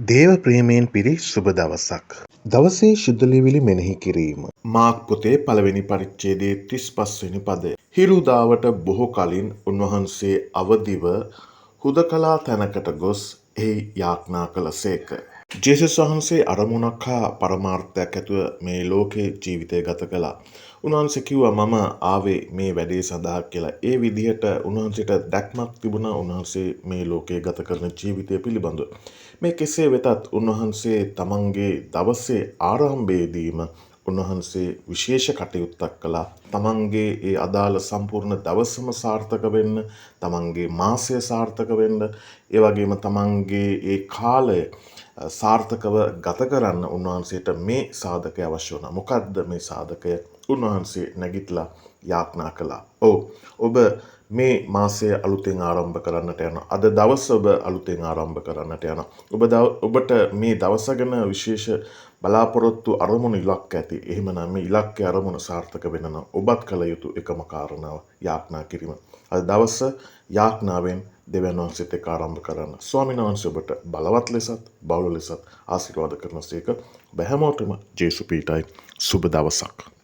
දේව ප්‍රේමයෙන් පිරි සුබ දවසක්. දවසේ ශුද්ධ ලියවිලි මෙනෙහි කිරීම. මාක් පොතේ පළවෙනි පරිච්ඡේදයේ 35 වෙනි පදය. හිරු දාවට බොහෝ කලින් උන්වහන්සේ අවදිව හුදකලා තැනකට ගොස් එහි යාඥා කළසේක. ජේසුස් වහන්සේ අරමුණක් හා පරමාර්ථයක් ඇතුව මේ ලෝකේ ජීවිතය ගත කළා. උන්වහන්සේ කිව්වා මම ආවේ මේ වැඩේ සඳහා කියලා. ඒ විදිහට උන්වහන්සේට දැක්මක් තිබුණා උන්වහන්සේ මේ ලෝකේ ගත කරන ජීවිතය පිළිබඳව. මේ කෙසේ වෙතත් උන්වහන්සේ තමන්ගේ දවසේ ආරම්භයේදීම උන්වහන්සේ විශේෂ කටයුත්තක් කළා. තමන්ගේ ඒ අදාළ සම්පූර්ණ දවසම සාර්ථක වෙන්න, තමන්ගේ මාසය සාර්ථක වෙන්න, ඒ වගේම තමන්ගේ ඒ කාලය සාර්ථකව ගත කරන්න උන්වහන්සේට මේ සාධකය අවශ්‍ය වුණා. මොකද්ද මේ සාධකය? උන්වහන්සේ නැගිටලා යාඥා කළා. ඔබ මේ මාසය අලුතෙන් ආරම්භ කරන්නට යනවා. අද දවස ඔබ අලුතෙන් ආරම්භ කරන්නට යනවා. ඔබට මේ දවස ගැන විශේෂ බලාපොරොත්තු අරමුණු ඉලක්ක ඇති. එහෙමනම් මේ ඉලක්කයේ අරමුණ සාර්ථක වෙන්න නම් ඔබත් කළ යුතු එකම කාරණාව යාඥා කිරීම. අද දවස යාඥාවෙන් දෙවියන් වහන්සේත් එක්ක ආරම්භ කරන්න. ස්වාමීන් වහන්සේ ඔබට බලවත් ලෙසත් බහුල ලෙසත් ආශිර්වාද කරනසේක. ඔබ හැමෝටම ජේසු පීඨයි සුබ දවසක්.